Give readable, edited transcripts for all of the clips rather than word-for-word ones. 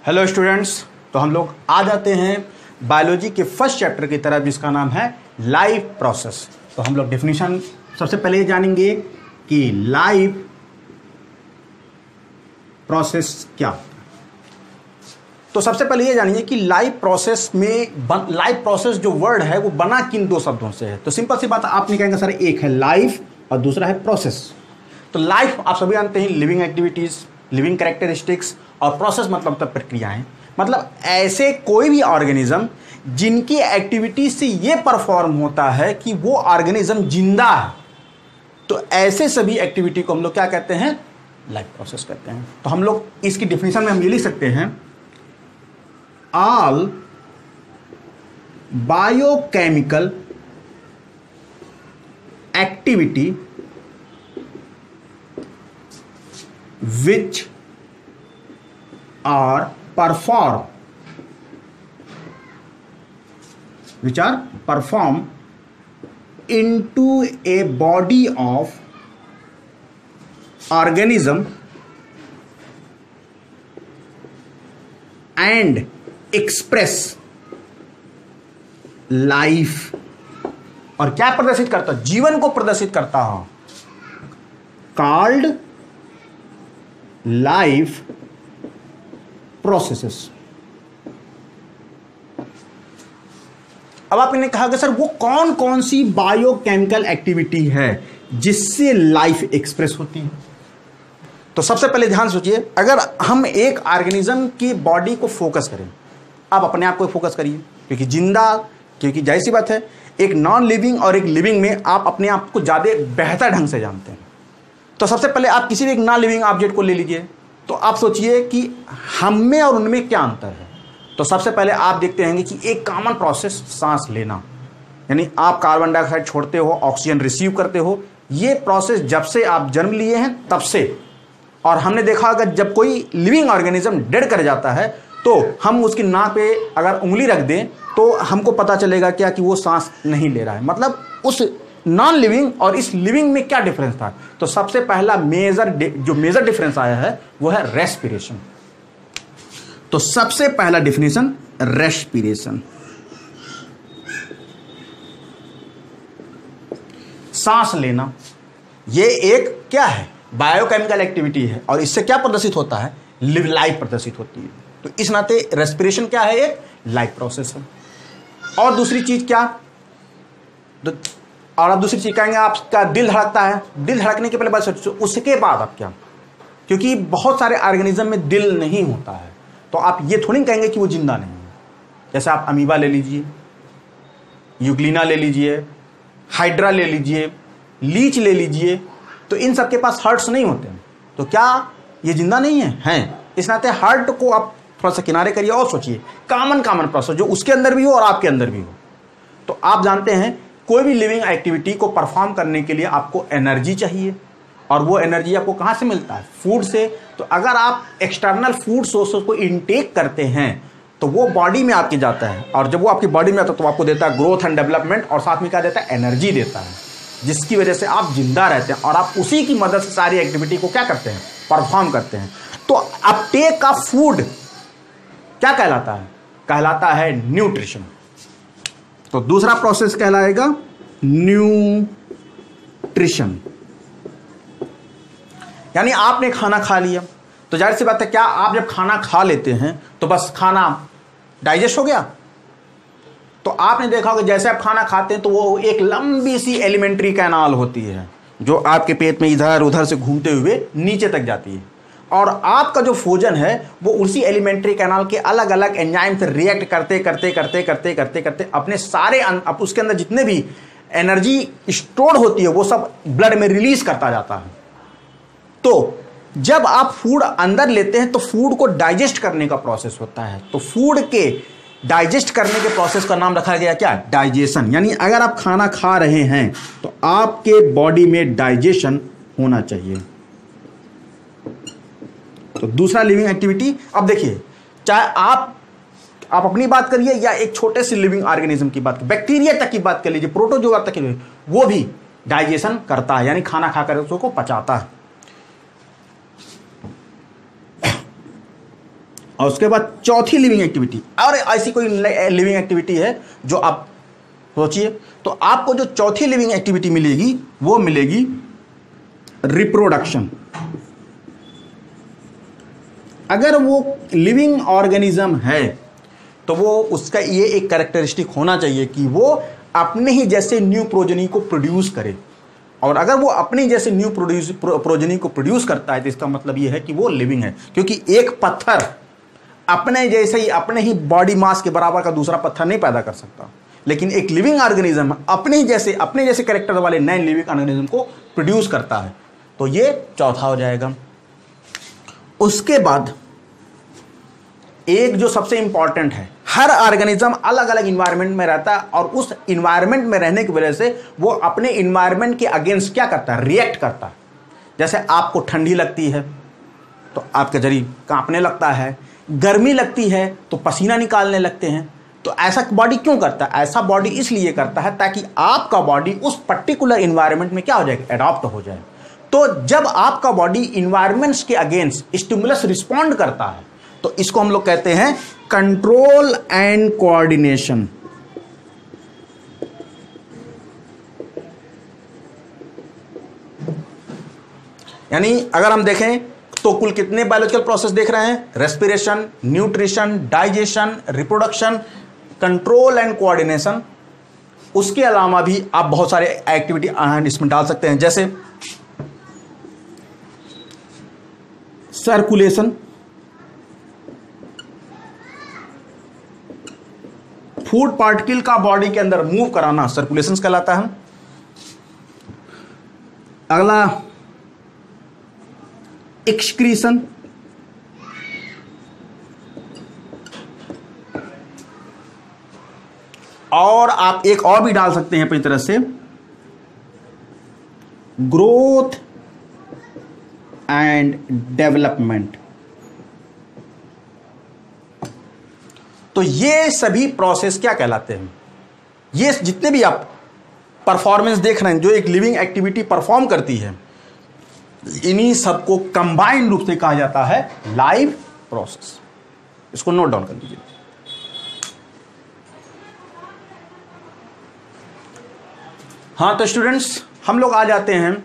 Hello students, तो हम लोग आ जाते हैं बायोलॉजी के फर्स्ट चैप्टर की तरफ जिसका नाम है लाइफ प्रोसेस। तो हम लोग डेफिनेशन सबसे पहले ये जानेंगे कि लाइफ प्रोसेस क्या होता है। तो सबसे पहले ये जानिए कि लाइफ प्रोसेस में लाइफ प्रोसेस जो वर्ड है वो बना किन दो शब्दों से है। तो सिंपल सी बात आप नहीं कहेंगे सर, एक है लाइफ और दूसरा है प्रोसेस। तो लाइफ आप सभी जानते हैं लिविंग एक्टिविटीज, लिविंग कैरेक्टरिस्टिक्स, और प्रोसेस मतलब प्रक्रियाएं, मतलब ऐसे कोई भी ऑर्गेनिज्म जिनकी एक्टिविटी से ये परफॉर्म होता है कि वो ऑर्गेनिज्म जिंदा है। तो ऐसे सभी एक्टिविटी को हम लोग क्या कहते हैं? लाइफ प्रोसेस कहते हैं। तो हम लोग इसकी डेफिनेशन में हम ये लिख सकते हैं, all biochemical activity which are performed into a body of organism and express life। और क्या प्रदर्शित करता? जीवन को प्रदर्शित करता हो, called लाइफ प्रोसेसेस। अब आपने कहा कि सर वो कौन कौन सी बायोकेमिकल एक्टिविटी है जिससे लाइफ एक्सप्रेस होती है। तो सबसे पहले ध्यान सोचिए, अगर हम एक ऑर्गेनिज्म की बॉडी को फोकस करें, आप अपने आप को फोकस करिए, क्योंकि जाहिर सी बात है एक नॉन लिविंग और एक लिविंग में आप अपने आप को ज्यादा बेहतर ढंग से जानते हैं। तो सबसे पहले आप किसी भी एक नॉन लिविंग ऑब्जेक्ट को ले लीजिए, तो आप सोचिए कि हम में और उनमें क्या अंतर है। तो सबसे पहले आप देखते हैं कि एक कॉमन प्रोसेस सांस लेना, यानी आप कार्बन डाइऑक्साइड छोड़ते हो, ऑक्सीजन रिसीव करते हो। ये प्रोसेस जब से आप जन्म लिए हैं तब से, और हमने देखा अगर जब कोई लिविंग ऑर्गेनिज्म डेड कर जाता है तो हम उसकी नाक पे अगर उंगली रख दें तो हमको पता चलेगा क्या कि वो सांस नहीं ले रहा है। मतलब उस नॉन लिविंग और इस लिविंग में क्या डिफरेंस था। तो सबसे पहला मेजर डिफरेंस आया है वो है रेस्पिरेशन। तो सबसे पहला डिफिनेशन रेस्पिरेशन, सांस लेना। ये एक क्या है? बायोकेमिकल एक्टिविटी है, और इससे क्या प्रदर्शित होता है? लाइफ प्रदर्शित होती है। तो इस नाते रेस्पिरेशन क्या है? एक लाइफ प्रोसेस है। और दूसरी चीज क्या? और आप दूसरी चीज कहेंगे आपका दिल धड़कता है। दिल धड़कने के पहले बात सोचो, उसके बाद आप क्या? क्योंकि बहुत सारे ऑर्गेनिज्म में दिल नहीं होता है, तो आप ये थोड़ी कहेंगे कि वो जिंदा नहीं है। जैसे आप अमीबा ले लीजिए, यूग्लिना ले लीजिए, हाइड्रा ले लीजिए, लीच ले लीजिए, तो इन सबके पास हार्ट्स नहीं होते हैं। तो क्या ये जिंदा नहीं है? हैं। इस नाते हार्ट को आप थोड़ा सा किनारे करिए और सोचिए कॉमन प्रोसेस जो उसके अंदर भी हो और आपके अंदर भी हो। तो आप जानते हैं कोई भी लिविंग एक्टिविटी को परफॉर्म करने के लिए आपको एनर्जी चाहिए, और वो एनर्जी आपको कहाँ से मिलता है? फूड से। तो अगर आप एक्सटर्नल फूड सोर्सेस को इनटेक करते हैं तो वो बॉडी में आपके जाता है, और जब वो आपकी बॉडी में आता है तो आपको देता है ग्रोथ एंड डेवलपमेंट, और साथ में क्या देता है? एनर्जी देता है, जिसकी वजह से आप जिंदा रहते हैं, और आप उसी की मदद से सारी एक्टिविटी को क्या करते हैं? परफॉर्म करते हैं। तो अपटेक ऑफ फूड क्या कहलाता है? कहलाता है न्यूट्रिशन। तो दूसरा प्रोसेस कहलाएगा न्यूट्रिशन। यानी आपने खाना खा लिया, तो जाहिर सी बात है क्या आप जब खाना खा लेते हैं तो बस खाना डाइजेस्ट हो गया? तो आपने देखा होगा जैसे आप खाना खाते हैं तो वो एक लंबी सी एलिमेंट्री कैनाल होती है जो आपके पेट में इधर उधर से घूमते हुए नीचे तक जाती है, और आपका जो भोजन है वो उसी एलिमेंट्री कैनाल के अलग अलग एंजाइम से रिएक्ट करते करते अपने सारे उसके अंदर जितने भी एनर्जी स्टोर होती है वो सब ब्लड में रिलीज करता जाता है। तो जब आप फूड अंदर लेते हैं तो फूड को डाइजेस्ट करने का प्रोसेस होता है। तो फूड के डाइजेस्ट करने के प्रोसेस का नाम रखा गया क्या? डाइजेशन। यानी अगर आप खाना खा रहे हैं तो आपके बॉडी में डाइजेशन होना चाहिए। तो दूसरा लिविंग एक्टिविटी, अब देखिए चाहे आप अपनी बात करिए या एक छोटे से लिविंग ऑर्गेनिज्म की बात, बैक्टीरिया तक की बात कर लीजिए, प्रोटोजोआ तक की, वो भी डाइजेशन करता है, यानी खाना खाकर उसको पचाता है। और उसके बाद चौथी लिविंग एक्टिविटी, और ऐसी कोई लिविंग एक्टिविटी है जो आप सोचिए, तो आपको जो चौथी लिविंग एक्टिविटी मिलेगी वो मिलेगी रिप्रोडक्शन। अगर वो लिविंग ऑर्गेनिज्म है तो वो उसका ये एक कैरेक्टरिस्टिक होना चाहिए कि वो अपने ही जैसे न्यू प्रोजेनी को प्रोड्यूस करे, और अगर वो अपने जैसे न्यू प्रोजेनी को प्रोड्यूस करता है तो इसका मतलब ये है कि वो लिविंग है, क्योंकि एक पत्थर अपने जैसे ही अपने ही बॉडी मास के बराबर का दूसरा पत्थर नहीं पैदा कर सकता, लेकिन एक लिविंग ऑर्गेनिज्म अपने जैसे कैरेक्टर वाले नए लिविंग ऑर्गेनिज्म को प्रोड्यूस करता है। तो ये चौथा हो जाएगा। उसके बाद एक जो सबसे इंपॉर्टेंट है, हर ऑर्गेनिज्म अलग अलग इंवायरमेंट में रहता है, और उस इंवायरमेंट में रहने की वजह से वो अपने इंवायरमेंट के अगेंस्ट क्या करता है, रिएक्ट करता है। जैसे आपको ठंडी लगती है तो आपका शरीर कांपने लगता है, गर्मी लगती है तो पसीना निकालने लगते हैं। तो ऐसा बॉडी क्यों करता है? ऐसा बॉडी इसलिए करता है ताकि आपका बॉडी उस पर्टिकुलर इंवायरमेंट में क्या हो जाएगा, एडॉप्ट हो जाए। तो जब आपका बॉडी इंवायरमेंट्स के अगेंस्ट स्टिमुलस रिस्पॉन्ड करता है तो इसको हम लोग कहते हैं कंट्रोल एंड कोऑर्डिनेशन। यानी अगर हम देखें तो कुल कितने बायोलॉजिकल प्रोसेस देख रहे हैं? Respiration, nutrition, digestion, reproduction, control and coordination. उसके अलावा भी आप बहुत सारे एक्टिविटी इसमें डाल सकते हैं, जैसे सर्कुलेशन, फूड पार्टिकल का बॉडी के अंदर मूव कराना सर्कुलेशन कहलाता है। अगला एक्सक्रीशन, और आप एक और भी डाल सकते हैं अपनी तरह से, ग्रोथ एंड डेवलपमेंट। तो ये सभी प्रोसेस क्या कहलाते हैं? ये जितने भी आप परफॉर्मेंस देख रहे हैं जो एक लिविंग एक्टिविटी परफॉर्म करती है, इन्हीं सबको कंबाइंड रूप से कहा जाता है लाइव प्रोसेस। इसको नोट डाउन कर लीजिए। हाँ तो स्टूडेंट्स, हम लोग आ जाते हैं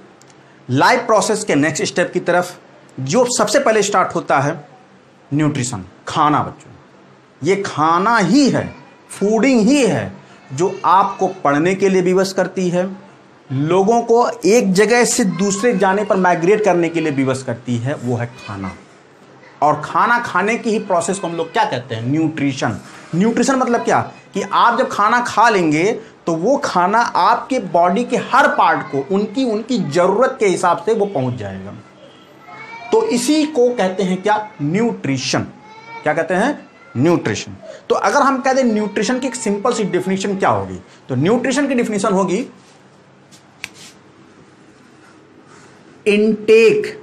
लाइव प्रोसेस के नेक्स्ट स्टेप की तरफ, जो सबसे पहले स्टार्ट होता है न्यूट्रिशन, खाना। बच्चों, ये खाना ही है, फूडिंग ही है जो आपको पढ़ने के लिए विवश करती है, लोगों को एक जगह से दूसरे जाने पर माइग्रेट करने के लिए विवश करती है, वो है खाना। और खाना खाने की ही प्रोसेस को हम लोग क्या कहते हैं? न्यूट्रिशन। न्यूट्रिशन मतलब क्या कि आप जब खाना खा लेंगे तो वो खाना आपके बॉडी के हर पार्ट को उनकी ज़रूरत के हिसाब से वो पहुंच जाएगा। तो इसी को कहते हैं क्या? न्यूट्रिशन। क्या कहते हैं? न्यूट्रिशन। तो अगर हम कहते हैं न्यूट्रिशन की एक सिंपल सी डेफिनेशन क्या होगी, तो न्यूट्रिशन की डेफिनेशन होगी intake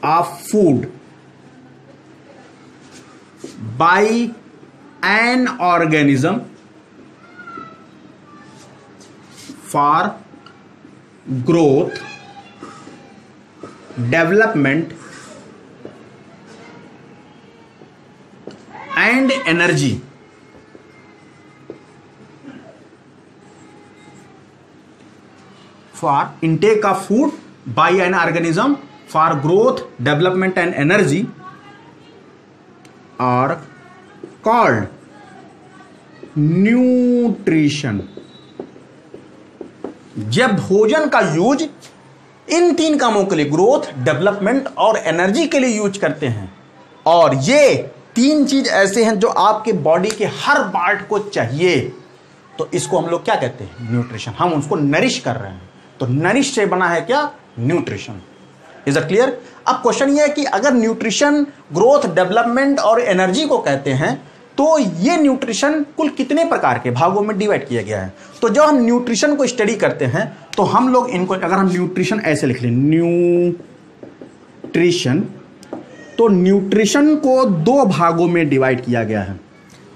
of food by an organism for growth, development and energy। For intake of food by an organism for growth, development and energy are called nutrition। जब भोजन का यूज इन तीन कामों के लिए, ग्रोथ, डेवलपमेंट और energy के लिए यूज करते हैं, और ये तीन चीज ऐसे हैं जो आपके बॉडी के हर पार्ट को चाहिए, तो इसको हम लोग क्या कहते हैं? न्यूट्रिशन। हम उसको नरिश कर रहे हैं, तो नरिश से बना है क्या? न्यूट्रिशन। Is it clear? अब क्वेश्चन ये है कि अगर न्यूट्रिशन ग्रोथ, डेवलपमेंट और एनर्जी को कहते हैं तो ये न्यूट्रिशन कुल कितने प्रकार के भागों में डिवाइड किया गया है? तो जब हम न्यूट्रिशन को स्टडी करते हैं तो हम लोग इनको, अगर हम न्यूट्रिशन ऐसे लिख लें, न्यूट्रिशन, तो न्यूट्रिशन को दो भागों में डिवाइड किया गया है,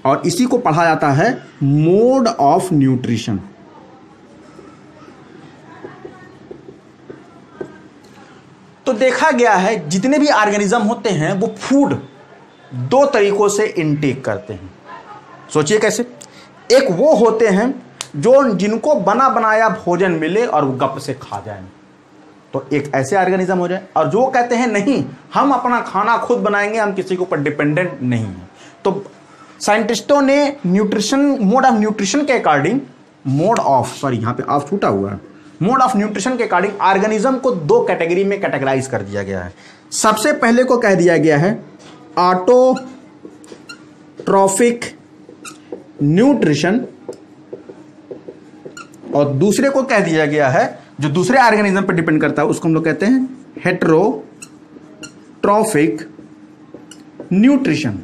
और इसी को पढ़ा जाता है मोड ऑफ न्यूट्रिशन। तो देखा गया है जितने भी ऑर्गेनिज्म होते हैं वो फूड दो तरीकों से इनटेक करते हैं। सोचिए कैसे। एक वो होते हैं जो जिनको बना बनाया भोजन मिले और वो गप से खा जाए, तो एक ऐसे ऑर्गेनिज्म हो जाए। और जो कहते हैं नहीं, हम अपना खाना खुद बनाएंगे, हम किसी के ऊपर डिपेंडेंट नहीं है। तो साइंटिस्टों ने न्यूट्रिशन, मोड ऑफ न्यूट्रिशन के अकॉर्डिंग, यहाँ पे ऑफ छूटा हुआ है, मोड ऑफ न्यूट्रिशन के अकॉर्डिंग ऑर्गेनिज्म को दो कैटेगरी में कैटेगराइज कर दिया गया है। सबसे पहले को कह दिया गया है ऑटोट्रॉफिक न्यूट्रिशन, और दूसरे को कह दिया गया है जो दूसरे ऑर्गेनिज्म पर डिपेंड करता है, उसको हम लोग कहते हैं हेटेरोट्रॉफिक न्यूट्रिशन।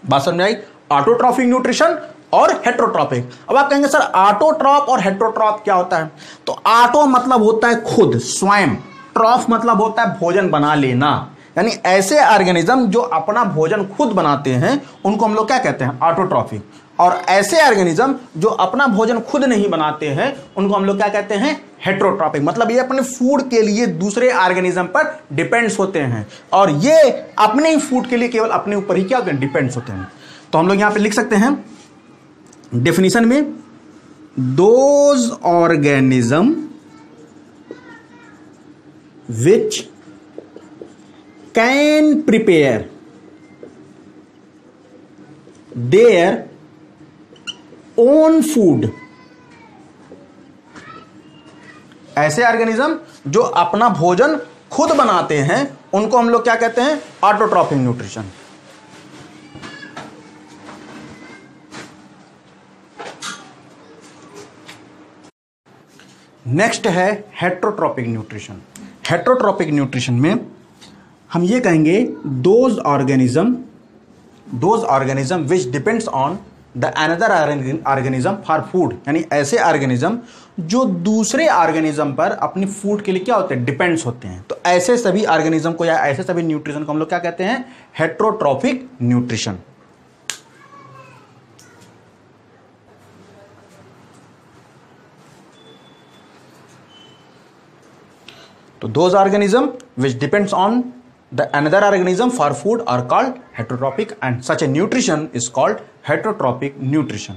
बात समझ आई? ऑटोट्रॉफिक न्यूट्रिशन और हेटेरोट्रॉफिक। अब आप कहेंगे सर ऑटोट्रॉफ और हेटेरोट्रॉफ क्या होता है? तो ऑटो मतलब होता है खुद, स्वयं। ट्रॉफ मतलब होता है भोजन बना लेना, यानी ऐसे ऑर्गेनिज्म जो अपना भोजन खुद बनाते हैं उनको हम लोग क्या कहते हैं? ऑटोट्रॉफिक। और ऐसे ऑर्गेनिज्म जो अपना भोजन खुद नहीं बनाते हैं उनको हम लोग क्या कहते हैं? हेटेरोट्रॉफिक। मतलब ये अपने फूड के लिए दूसरे ऑर्गेनिज्म पर डिपेंड्स होते हैं, और ये अपने ही फूड के लिए केवल अपने ऊपर ही क्या होते हैं? डिपेंड्स होते हैं। तो हम लोग यहां पे लिख सकते हैं डेफिनेशन में, those organism which can prepare their own food. ऐसे ऑर्गेनिज्म जो अपना भोजन खुद बनाते हैं उनको हम लोग क्या कहते हैं? Autotrophic nutrition. नेक्स्ट है हेटेरोट्रॉफिक न्यूट्रिशन। हेटेरोट्रॉफिक न्यूट्रिशन में हम ये कहेंगे those organism which depends on the another organism for food, यानी ऐसे ऑर्गेनिज्म जो दूसरे ऑर्गेनिज्म पर अपनी फूड के लिए क्या होते हैं? डिपेंड्स होते हैं। तो ऐसे सभी ऑर्गेनिज्म को या ऐसे सभी न्यूट्रिशन को हम लोग क्या कहते हैं? Heterotrophic nutrition. तो those organism which depends on the another organism for food are called heterotrophic, and such a nutrition is called heterotrophic nutrition.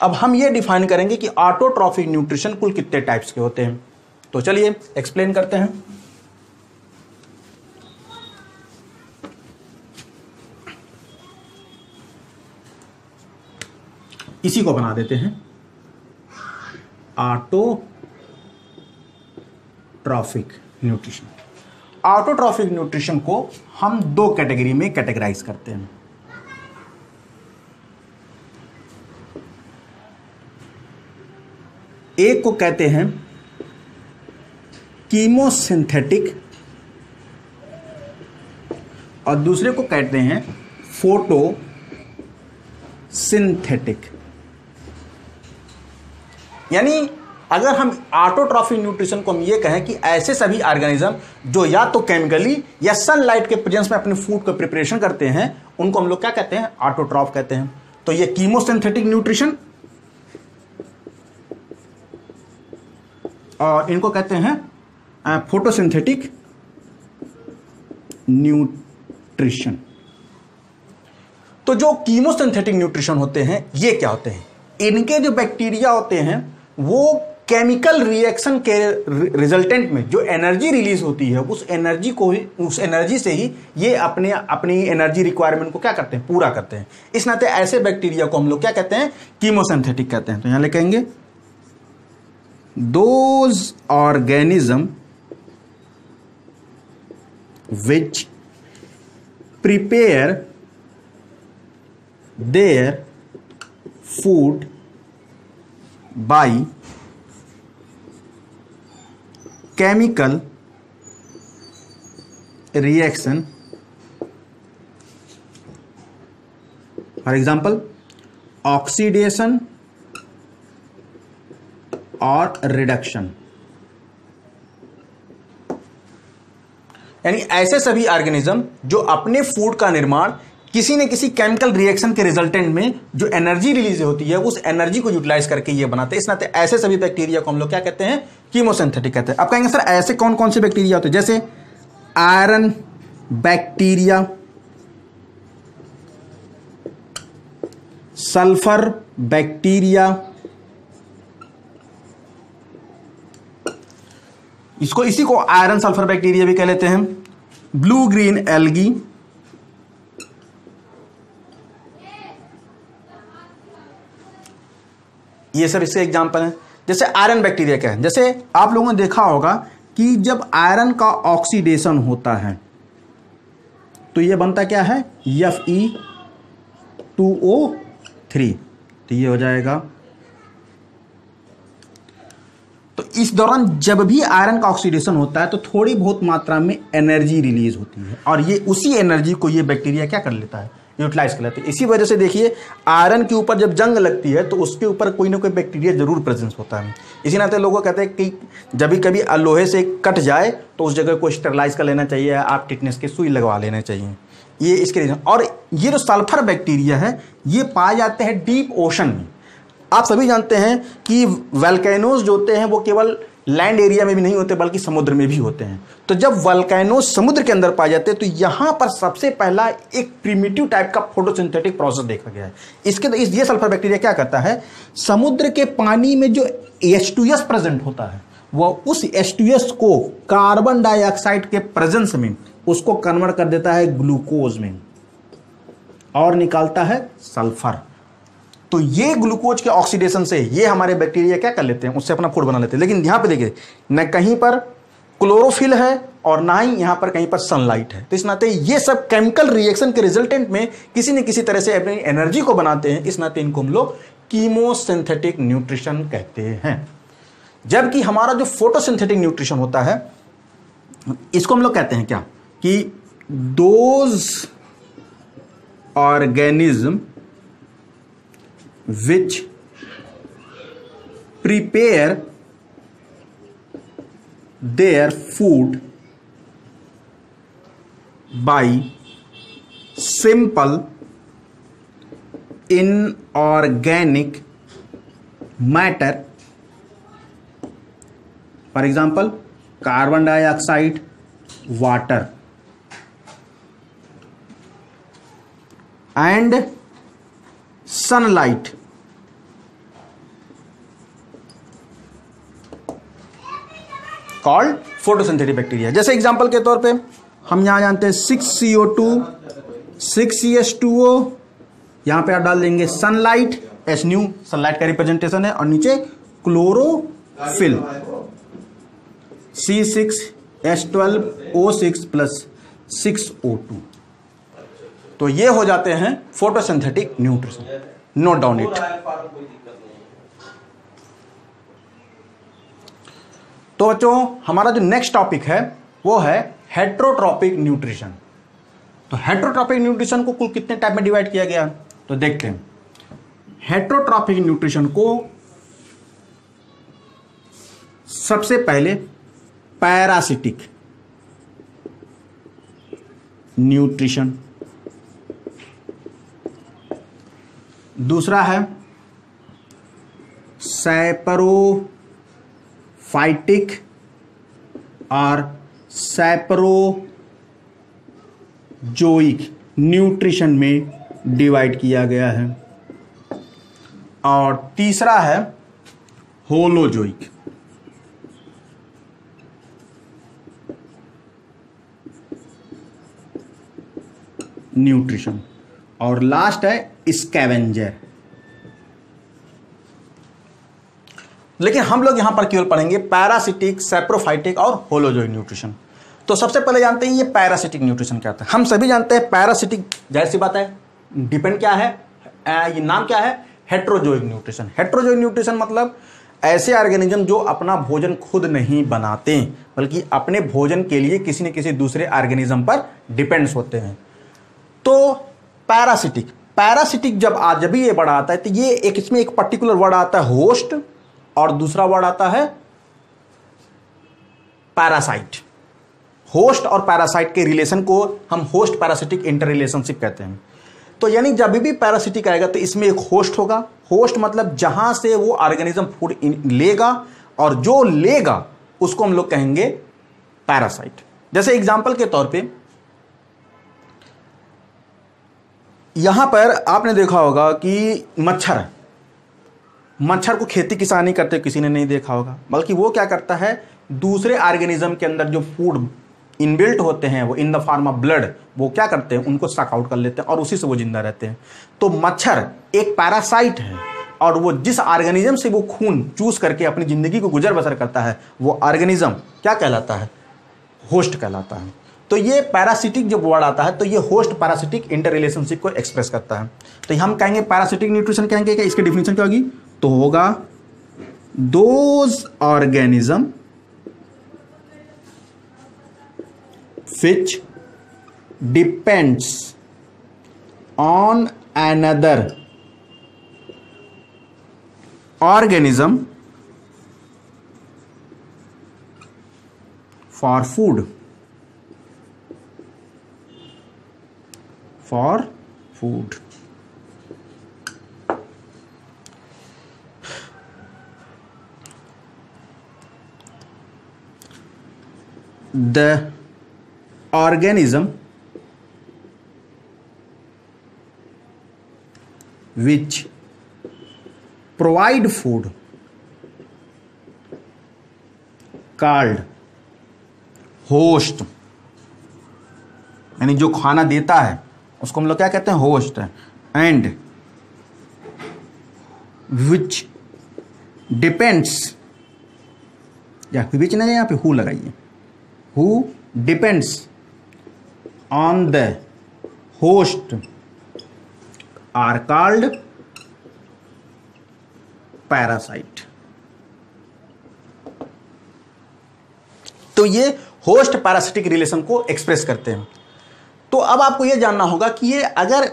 अब हम ये डिफाइन करेंगे कि ऑटोट्रॉफिक न्यूट्रिशन कुल कितने टाइप्स के होते हैं। तो चलिए एक्सप्लेन करते हैं। इसी को बना देते हैं ऑटोट्रॉफिक न्यूट्रिशन। ऑटोट्रॉफिक न्यूट्रिशन को हम दो कैटेगरी में कैटेगराइज करते हैं। एक को कहते हैं कीमोसिंथेटिक और दूसरे को कहते हैं फोटोसिंथेटिक। यानी अगर हम ऑटोट्रॉफिक न्यूट्रिशन को हम ये कहें कि ऐसे सभी ऑर्गेनिज्म जो या तो केमिकली या सनलाइट के प्रेजेंस में अपने फूड को प्रिपरेशन करते हैं उनको हम लोग क्या कहते हैं? ऑटोट्रॉफ कहते हैं। तो ये कीमोसिंथेटिक न्यूट्रिशन और इनको कहते हैं फोटोसिंथेटिक न्यूट्रिशन। तो जो कीमोसिंथेटिक न्यूट्रिशन होते हैं ये क्या होते हैं? इनके जो बैक्टीरिया होते हैं वो केमिकल रिएक्शन के रिजल्टेंट में जो एनर्जी रिलीज होती है उस एनर्जी से ही ये अपनी एनर्जी रिक्वायरमेंट को क्या करते हैं? पूरा करते हैं। इस नाते ऐसे बैक्टीरिया को हम लोग क्या कहते हैं? कीमोसिंथेटिक कहते हैं। तो यहां लिखेंगे those organism which prepare their food by chemical reaction, for example oxidation और रिडक्शन। यानी ऐसे सभी ऑर्गेनिज्म जो अपने फूड का निर्माण किसी न किसी केमिकल रिएक्शन के रिजल्टेंट में जो एनर्जी रिलीज होती है उस एनर्जी को यूटिलाइज करके ये बनाते हैं। इस नाते ऐसे सभी बैक्टीरिया को हम लोग क्या कहते हैं? कीमोसिंथेटिक कहते हैं। अब कहेंगे सर ऐसे कौन कौन से बैक्टीरिया होते हैं? जैसे आयरन बैक्टीरिया, सल्फर बैक्टीरिया, इसको इसी को आयरन सल्फर बैक्टीरिया भी कह लेते हैं, ब्लू ग्रीन एल्गी, ये सब इसके एग्जाम्पल हैं। जैसे आयरन बैक्टीरिया क्या है, जैसे आप लोगों ने देखा होगा कि जब आयरन का ऑक्सीडेशन होता है तो ये बनता क्या है, Fe2O3, तो ये हो जाएगा। तो इस दौरान जब भी आयरन का ऑक्सीडेशन होता है तो थोड़ी बहुत मात्रा में एनर्जी रिलीज होती है और ये उसी एनर्जी को ये बैक्टीरिया क्या कर लेता है, यूटिलाइज कर लेते हैं। इसी वजह से देखिए आयरन के ऊपर जब जंग लगती है तो उसके ऊपर कोई ना कोई बैक्टीरिया जरूर प्रेजेंस होता है। इसी नाते लोगों कहते हैं कि जब भी कभी लोहे से कट जाए तो उस जगह को स्टेरलाइज कर लेना चाहिए, आप टिटनेस की सुई लगवा लेना चाहिए, ये इसके रीजन। और ये जो सल्फर बैक्टीरिया है ये पाए जाते हैं डीप ओशन में। आप सभी जानते हैं कि वल्केनोज जो होते हैं वो केवल लैंड एरिया में भी नहीं होते बल्कि समुद्र में भी होते हैं। तो जब वल्केनोज समुद्र के अंदर पाए जाते हैं तो यहां पर सबसे पहला एक प्रिमिटिव टाइप का फोटोसिंथेटिक प्रोसेस देखा गया है। ये सल्फर बैक्टीरिया क्या करता है, समुद्र के पानी में जो H2S प्रेजेंट होता है वह उस H2S को कार्बन डाइऑक्साइड के प्रेजेंस में उसको कन्वर्ट कर देता है ग्लूकोज में और निकालता है सल्फर। तो ये ग्लूकोज के ऑक्सीडेशन से ये हमारे बैक्टीरिया क्या कर लेते हैं, उससे अपना फूड बना लेते हैं। लेकिन यहां पे देखिए न कहीं पर क्लोरोफिल है और ना ही यहां पर कहीं पर सनलाइट है। तो इस नाते ये सब केमिकल रिएक्शन के रिजल्टेंट में किसी न किसी तरह से अपनी एनर्जी को बनाते हैं। इस नाते इनको हम लोग कीमोसिंथेटिक न्यूट्रिशन कहते हैं। जबकि हमारा जो फोटोसिंथेटिक न्यूट्रिशन होता है इसको हम लोग कहते हैं क्या, कि those organism which prepare their food by simple inorganic matter, for example carbon dioxide, water and sunlight, called photosynthetic bacteria. जैसे एग्जांपल के तौर पे हम यहां जानते हैं 6CO2 6CH2O, यहां पे आप डाल देंगे सनलाइट, एस न्यू सनलाइट का रिप्रेजेंटेशन है, और नीचे क्लोरोफिल C6H12O6 प्लस 6O2। तो ये हो जाते हैं photosynthetic nutrition. Note down it. तो बच्चों हमारा जो नेक्स्ट टॉपिक है वो है हेट्रोट्रॉपिक न्यूट्रिशन। तो हेट्रोट्रॉपिक न्यूट्रिशन को कुल कितने टाइप में डिवाइड किया गया तो देखते हैं। हेट्रोट्रॉपिक न्यूट्रिशन को सबसे पहले पैरासिटिक न्यूट्रिशन, दूसरा है सैपरोफाइटिक और सैपरोजोइक न्यूट्रिशन में डिवाइड किया गया है, और तीसरा है होलोजोइक। न्यूट्रिशन, और लास्ट है स्कैवेंजर। लेकिन हम लोग यहां पर केवल पढ़ेंगे पैरासिटिक, सैप्रोफाइटिक और होलोजोइक न्यूट्रिशन। तो सबसे पहले जानते हैं ये पैरासिटिक न्यूट्रिशन क्या होता है। हम सभी जानते हैं पैरासिटिक, जाहिर सी बात है, डिपेंड क्या है, ये नाम क्या है, हेट्रोजोइक न्यूट्रिशन। हेट्रोजोइक न्यूट्रिशन मतलब ऐसे ऑर्गेनिज्म जो अपना भोजन खुद नहीं बनाते बल्कि अपने भोजन के लिए किसी न किसी दूसरे ऑर्गेनिज्म पर डिपेंड्स होते हैं। तो पैरासिटिक जब भी ये वर्ड आता है तो ये एक इसमें एक पर्टिकुलर वर्ड आता है होस्ट, और दूसरा वर्ड आता है पैरासाइट। होस्ट और पैरासाइट के रिलेशन को हम होस्ट पैरासिटिक इंटर रिलेशनशिप कहते हैं। तो यानी जब भी पैरासिटिक आएगा तो इसमें एक होस्ट होगा। होस्ट मतलब जहां से वो ऑर्गेनिज्म फूड लेगा, और जो लेगा उसको हम लोग कहेंगे पैरासाइट। जैसे एग्जांपल के तौर पे यहां पर आपने देखा होगा कि मच्छर को खेती किसानी करते किसी ने नहीं देखा होगा, बल्कि वो क्या करता है, दूसरे ऑर्गेनिज्म के अंदर जो फूड इनबिल्ट होते हैं वो in the form of blood, वो क्या करते हैं, उनको सक आउट कर लेते हैं और उसी से वो जिंदा रहते हैं। तो मच्छर एक पैरासाइट है और वो जिस ऑर्गेनिज्म से वो खून चूस करके अपनी जिंदगी को गुजर बसर करता है वो ऑर्गेनिज्म क्या कहलाता है, होस्ट कहलाता है। तो ये पैरासिटिक जब वर्ड आता है तो ये होस्ट पैरासिटिक इंटर रिलेशनशिप को एक्सप्रेस करता है। तो हम कहेंगे पैरासिटिक न्यूट्रिशन कहेंगे कि इसकी डिफिनेशन क्या होगी, तो होगा those organism which depends on another organism for food. The organism which provide food called host, यानी जो खाना देता है उसको हम लोग क्या कहते हैं, होस्ट। एंड विच डिपेंड्स, या विच नहीं, यहां पे हु लगाइए, who depends on the host are called parasite. तो ये होस्ट पैरासिटिक रिलेशन को एक्सप्रेस करते हैं। तो अब आपको ये जानना होगा कि ये अगर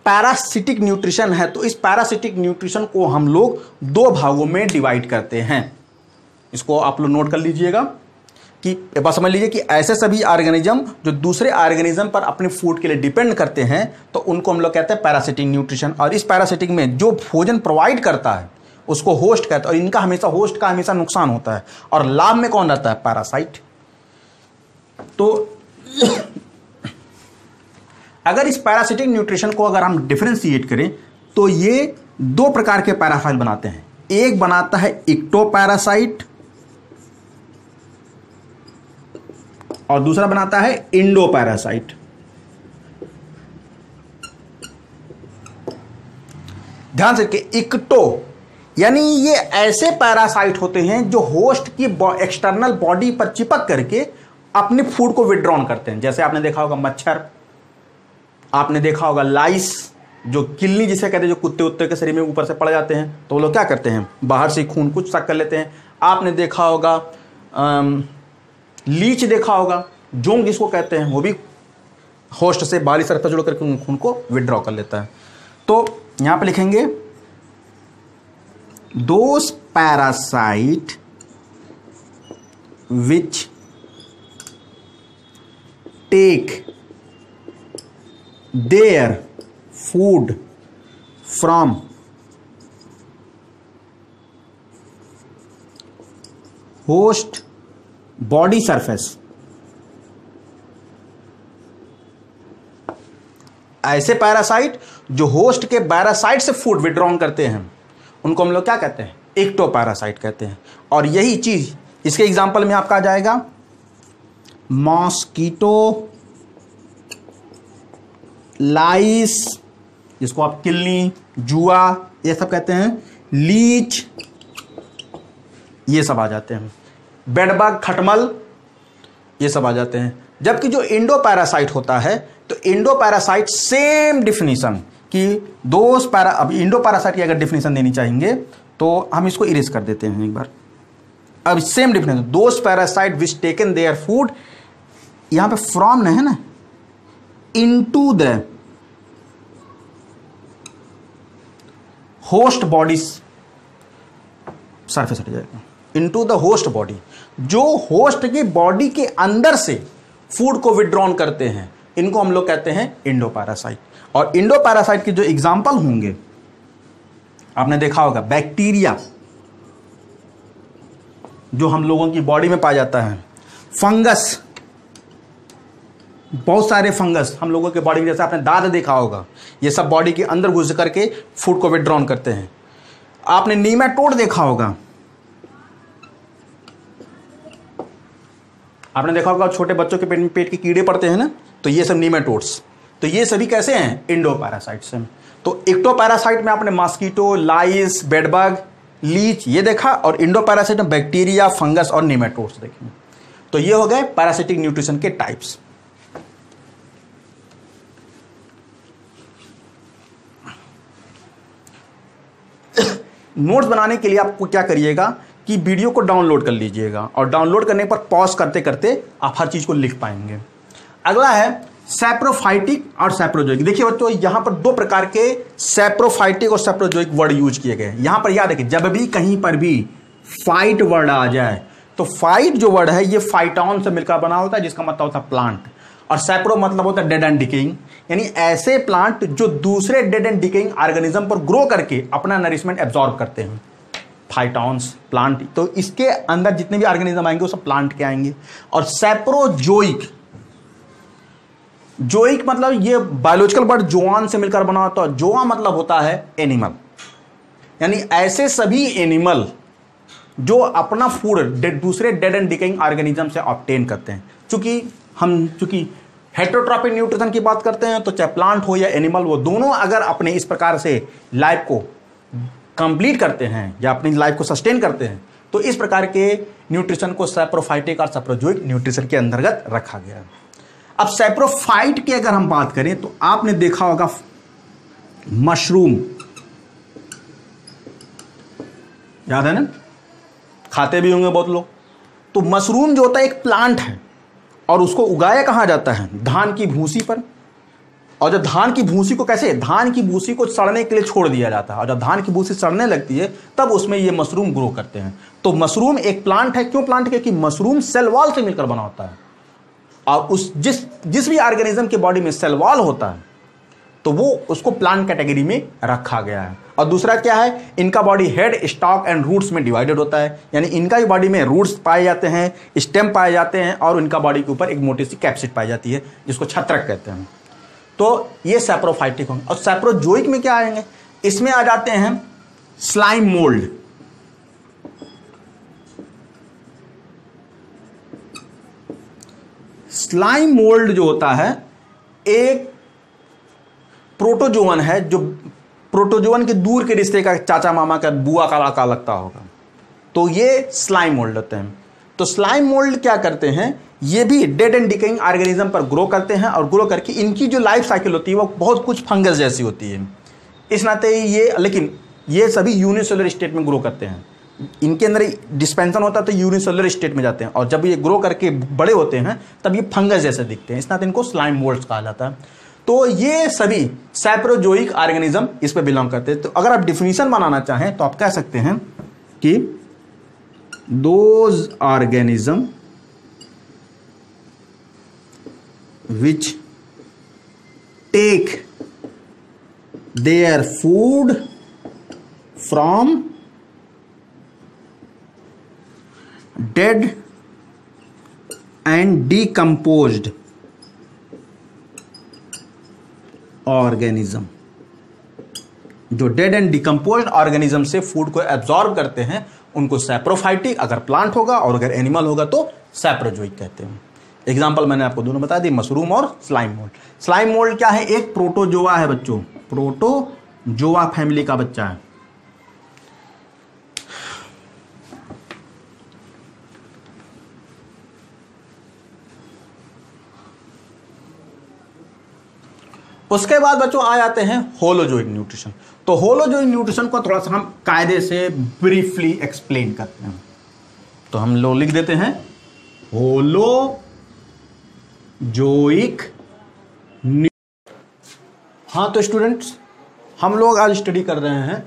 पैरासिटिक न्यूट्रिशन है तो इस पैरासिटिक न्यूट्रिशन को हम लोग दो भागों में डिवाइड करते हैं। इसको आप लोग नोट कर लीजिएगा कि बस समझ लीजिए कि ऐसे सभी ऑर्गेनिज्म जो दूसरे ऑर्गेनिज्म पर अपने फूड के लिए डिपेंड करते हैं तो उनको हम लोग कहते हैं पैरासिटिक न्यूट्रिशन। और इस पैरासिटिक में जो भोजन प्रोवाइड करता है उसको होस्ट कहते हैं, और इनका हमेशा होस्ट का हमेशा नुकसान होता है और लाभ में कौन रहता है, पैरासाइट। तो अगर इस पैरासिटिक न्यूट्रिशन को अगर हम डिफरेंशिएट करें तो ये दो प्रकार के पैरासाइट बनाते हैं। एक बनाता है इक्टोपैरासाइट और दूसरा बनाता है इंडोपैरासाइट। ध्यान से कि इक्टो यानी ये ऐसे पैरासाइट होते हैं जो होस्ट की एक्सटर्नल बॉडी पर चिपक करके अपने फूड को विड्रॉन करते हैं। जैसे आपने देखा होगा मच्छर, आपने देखा होगा लाइस, जो किल्ली जिसे कहते हैं, जो कुत्ते उत्ते के शरीर में ऊपर से पड़ जाते हैं तो वो लोग क्या करते हैं, बाहर से खून कुछ सक कर लेते हैं। आपने देखा होगा लीच देखा होगा, जोंग जिसको कहते हैं, वो भी होस्ट से बाहरी सरफेस जुड़ करके खून को विड्रॉ कर लेता है। तो यहां पे लिखेंगे those parasite which take their food from host body surface. ऐसे पैरासाइट जो होस्ट के पैरासाइट से फूड विड्रॉन करते हैं उनको हम लोग क्या कहते हैं, एक्टोपैरासाइट कहते हैं। और यही चीज इसके एग्जांपल में आपका आ जाएगा मॉस्किटो, लाइस जिसको आप किल्ली, जुआ ये सब कहते हैं, लीच ये सब आ जाते हैं, बेडबग, खटमल ये सब आ जाते हैं। जबकि जो इंडोपैरासाइट होता है तो इंडोपैरासाइट सेम डिफिनीशन कि दोस पैरा, अब इंडोपैरासाइट की अगर डिफिनीशन देनी चाहेंगे तो हम इसको इरेज कर देते हैं एक बार। अब same definition, those parasite which taken their food, यहां पे फ्रॉम नहीं है ना, into the host body surface हट जाएगा, इनटू द होस्ट बॉडी, जो होस्ट की बॉडी के अंदर से फूड को विड्रॉन करते हैं, इनको हम लोग कहते हैं इंडोपैरासाइट। और इंडोपैरासाइट के जो एग्जाम्पल होंगे आपने देखा होगा, बैक्टीरिया जो हम लोगों की बॉडी में पाया जाता है, फंगस बहुत सारे फंगस हम लोगों के बॉडी में, जैसे आपने दाद देखा होगा, ये सब बॉडी के अंदर घुस करके फूड को विथड्रॉन करते हैं। आपने नीमेटोड देखा होगा, आपने देखा होगा छोटे बच्चों के पेट के कीड़े पड़ते हैं ना, तो ये सब नीमेटोड्स, तो ये सभी कैसे हैं? इंडोपैरासाइट्स हैं। तो एक्टोपैरासाइट में आपने मॉस्किटो, लाइस, बेडबग, लीच ये देखा, और इंडोपैरासाइट में बैक्टीरिया, फंगस और नीमेटोड्स देखे। तो ये हो गए पैरासिटिक न्यूट्रिशन के टाइप्स। नोट्स बनाने के लिए आपको क्या करिएगा कि वीडियो को डाउनलोड कर लीजिएगा, और डाउनलोड करने पर पॉज करते करते आप हर चीज को लिख पाएंगे। अगला है सैप्रोफाइटिक और सैप्रोजोइक। देखिए बच्चों, यहां पर दो प्रकार के सैप्रोफाइटिक और सैप्रोजोइक वर्ड यूज किए गए। यहां पर याद रखिए, जब भी कहीं पर भी फाइट वर्ड आ जाए तो फाइट जो वर्ड है ये फाइटॉन से मिलकर बना होता है, जिसका मतलब होता है प्लांट, और सैप्रो मतलब होता है डेड एंड डिकेइंग, यानी ऐसे प्लांट जो दूसरे डेड एंड डिकेइंग ऑर्गेनिज्म पर ग्रो करके अपना नरिशमेंट एब्जॉर्ब करते हैं। फाइटॉन्स प्लांट, तो इसके अंदर जितने भी ऑर्गेनिज्म आएंगे वो सब प्लांट के आएंगे। और सैप्रोजोइक, जोइक मतलब ये बायोलॉजिकल वर्ड जोआन से मिलकर बना होता है। जोआ मतलब होता है एनिमल, यानी ऐसे सभी एनिमल जो अपना फूड दूसरे डेड एंड डिकेइंग ऑर्गेनिज्म से ऑब्टेन करते हैं। चूंकि हेटेरोट्रॉपिक न्यूट्रिशन की बात करते हैं, तो चाहे प्लांट हो या एनिमल, वो दोनों अगर अपने इस प्रकार से लाइफ को कंप्लीट करते हैं या अपनी लाइफ को सस्टेन करते हैं, तो इस प्रकार के न्यूट्रिशन को सैप्रोफाइटिक और सैप्रोजोइक न्यूट्रिशन के अंतर्गत रखा गया। अब सैप्रोफाइट की अगर हम बात करें तो आपने देखा होगा मशरूम, याद है ना, खाते भी होंगे बहुत लोग। तो मशरूम जो होता है एक प्लांट है, और उसको उगाया कहां जाता है? धान की भूसी पर। और जब धान की भूसी को कैसे, धान की भूसी को सड़ने के लिए छोड़ दिया जाता है, और जब धान की भूसी सड़ने लगती है तब उसमें ये मशरूम ग्रो करते हैं। तो मशरूम एक प्लांट है। क्यों प्लांट है? क्योंकि मशरूम सेल वॉल से मिलकर बना होता है, और उस जिस भी ऑर्गेनिज्म के बॉडी में सेल वॉल होता है तो वो उसको प्लांट कैटेगरी में रखा गया है। और दूसरा क्या है, इनका body head, stock and roots में डिवाइडेड होता है, यानी इनका भी बॉडी में रूट्स पाए जाते हैं, स्टेम पाए जाते हैं, और इनका बॉडी के ऊपर एक मोटी सी कैप्सिड पाई जाती है जिसको छत्रक कहते हैं। तो ये सैप्रोफाइटिक होंगे। और सैप्रोजोइक में क्या आएंगे? इसमें आ जाते हैं स्लाइम मोल्ड, स्लाइम मोल्ड जो होता है एक प्रोटोजोवन है, जो प्रोटोजोवन के दूर के रिश्ते का चाचा मामा का बुआ का लगता होगा, तो ये स्लाइम मोल्ड होते हैं। तो स्लाइम मोल्ड क्या करते हैं, ये भी डेड एंड डिकेइंग ऑर्गेनिज्म पर ग्रो करते हैं, और ग्रो करके इनकी जो लाइफ साइकिल होती है वो बहुत कुछ फंगस जैसी होती है। इस नाते ये, लेकिन ये सभी यूनिसेलुलर स्टेट में ग्रो करते हैं। इनके अंदर डिस्पेंसन होता है तो यूनिसेलुलर स्टेट में जाते हैं, और जब ये ग्रो करके बड़े होते हैं तब ये फंगस जैसे दिखते हैं। इस नाते इनको स्लाइम मोल्ड्स कहा जाता है। तो ये सभी सैप्रोजोइक ऑर्गेनिज्म इस पे बिलोंग करते हैं। तो अगर आप डिफिनीशन बनाना चाहें तो आप कह सकते हैं कि those organism which take their food from dead and decomposed organism, जो डेड एंड डिकम्पोज्ड ऑर्गेनिज्म से फूड को एब्जॉर्ब करते हैं उनको सैप्रोफाइटिक अगर प्लांट होगा, और अगर एनिमल होगा तो सैप्रोजोइक कहते हैं। एग्जांपल मैंने आपको दोनों बता दी, मशरूम और स्लाइम मोल्ड। स्लाइम मोल्ड क्या है? एक प्रोटोजोआ है बच्चों, प्रोटोजोआ फैमिली का बच्चा है। उसके बाद बच्चों आ जाते हैं होलोजोइक न्यूट्रिशन। तो होलोजोइक न्यूट्रिशन को थोड़ा सा हम कायदे से ब्रीफली एक्सप्लेन करते हैं। तो हम लोग लिख देते हैं होलोजोइक। हाँ तो स्टूडेंट्स, हम लोग आज स्टडी कर रहे हैं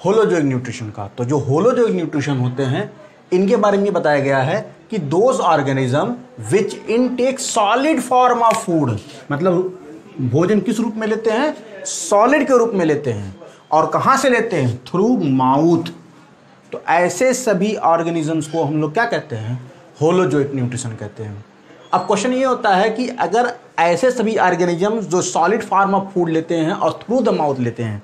होलोजोइक न्यूट्रिशन का। तो जो होलोजोइक न्यूट्रिशन होते हैं इनके बारे में बताया गया है कि those organism which intake solid form of food, मतलब भोजन किस रूप में लेते हैं? सॉलिड के रूप में लेते हैं। और कहां से लेते हैं? Through mouth. तो ऐसे सभी ऑर्गेनिजम्स को हम लोग क्या कहते हैं? होलोजोइक न्यूट्रिशन कहते हैं। अब क्वेश्चन ये होता है कि अगर ऐसे सभी ऑर्गेनिजम्स जो सॉलिड फॉर्म ऑफ फूड लेते हैं और थ्रू द माउथ लेते हैं,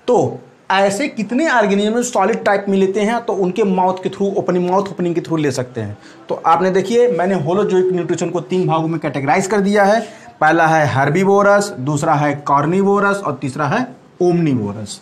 तो ऐसे कितने ऑर्गेनिज्म सॉलिड टाइप में लेते हैं तो उनके माउथ के थ्रू माउथ ओपनिंग के थ्रू ले सकते हैं। तो आपने देखिए मैंने होलोजोइक न्यूट्रिशन को 3 भागों में कैटेगराइज कर दिया है। पहला है हर्बीवोरस, दूसरा है कार्निवोरस और तीसरा है ओमनीवोरस।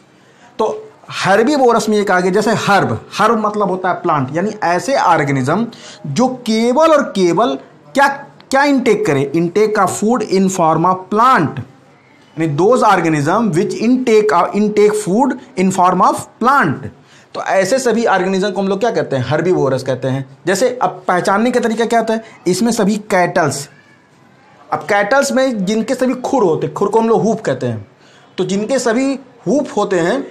तो हर्बीवोरस में ये कहा गया, जैसे हर्ब मतलब होता है प्लांट, यानी ऐसे ऑर्गेनिज्म जो केवल और केवल क्या इंटेक करे, इंटेक का food in form of plant, यानी those organism which intake food in form of plant. तो ऐसे सभी ऑर्गेनिज्म को हम लोग क्या कहते हैं, हर्बीवोरस कहते हैं। जैसे अब पहचानने का तरीका क्या होता है, इसमें सभी कैटल्स, अब कैटल्स में जिनके सभी खुर होते हैं, खुर को हम लोग हूफ कहते हैं, तो जिनके सभी हूफ होते हैं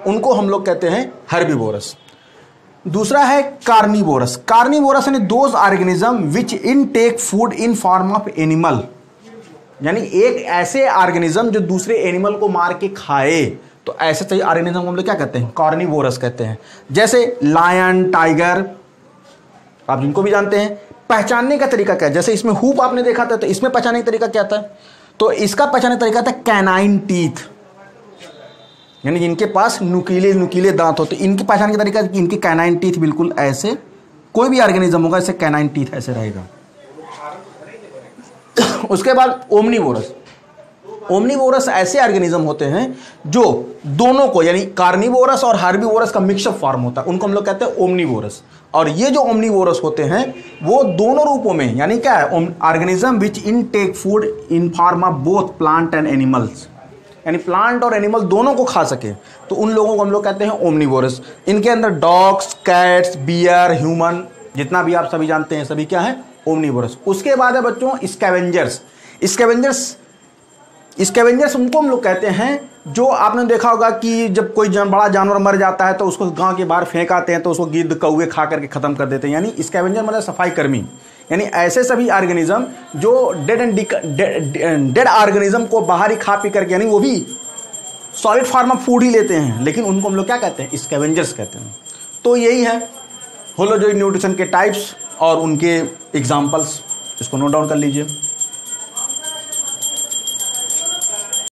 उनको हम लोग कहते हैं हर्बीवोरस। दूसरा है कार्निवोरस। कार्निवोरस यानी those organism which intake food in form of animal, यानी एक ऐसे ऑर्गेनिज्म जो दूसरे एनिमल को मार के खाए, तो ऐसे सही ऑर्गेनिज्म को हम लोग क्या कहते हैं, कार्निवोरस कहते हैं। जैसे लायन, टाइगर, आप जिनको भी जानते हैं। पहचानने का तरीका क्या है, जैसे इसमें हूप आपने देखा था, तो इसमें पहचानने का तरीका क्या था, तो इसका पहचानने का तरीका था कैनाइन टीथ, यानी जिनके पास नुकीले दांत होते, इनकी पहचान का तरीका कि इनके कैनाइन टीथ बिल्कुल ऐसे, कोई भी ऑर्गेनिज्म होगा ऐसे कैनाइन टीथ ऐसे रहेगा। उसके बाद ओमनीवोरस। ओमनीवोरस ऐसे ऑर्गेनिज्म होते हैं जो दोनों को, यानी कार्निवोरस और हर्बीवोरस का मिक्सअप फॉर्म होता है, उनको हम लोग कहते हैं ओमनीवोरस। और ये जो ओमनीवोरस होते हैं वो दोनों रूपों में, यानी क्या है, organism which intake food in form of both plant and animals, यानी प्लांट और एनिमल दोनों को खा सके, तो उन लोगों को हम लोग कहते हैं ओमनीवोरस। इनके अंदर डॉग्स, कैट्स, बियर, ह्यूमन, जितना भी आप सभी जानते हैं, सभी क्या है, ओमनीवोरस। उसके बाद है बच्चों स्कैवेंजर्स। स्कैवेंजर्स उनको हम लोग कहते हैं जो आपने देखा होगा कि जब कोई बड़ा जानवर मर जाता है तो उसको गांव के बाहर फेंक आते हैं, तो उसको गिद्ध कौवे खा करके खत्म कर देते हैं, यानी स्कैवेंजर मतलब सफाई कर्मी। यानी ऐसे सभी ऑर्गेनिज्म जो डेड ऑर्गेनिज्म को बाहर ही खा पी करके, यानी वो भी सॉलिड फॉर्म ऑफ फूड ही लेते हैं, लेकिन उनको हम लोग क्या कहते हैं, स्कैवेंजर्स कहते हैं। तो यही है होलोजोइक न्यूट्रिशन के टाइप्स और उनके एग्जाम्पल्स, इसको नोट डाउन कर लीजिए।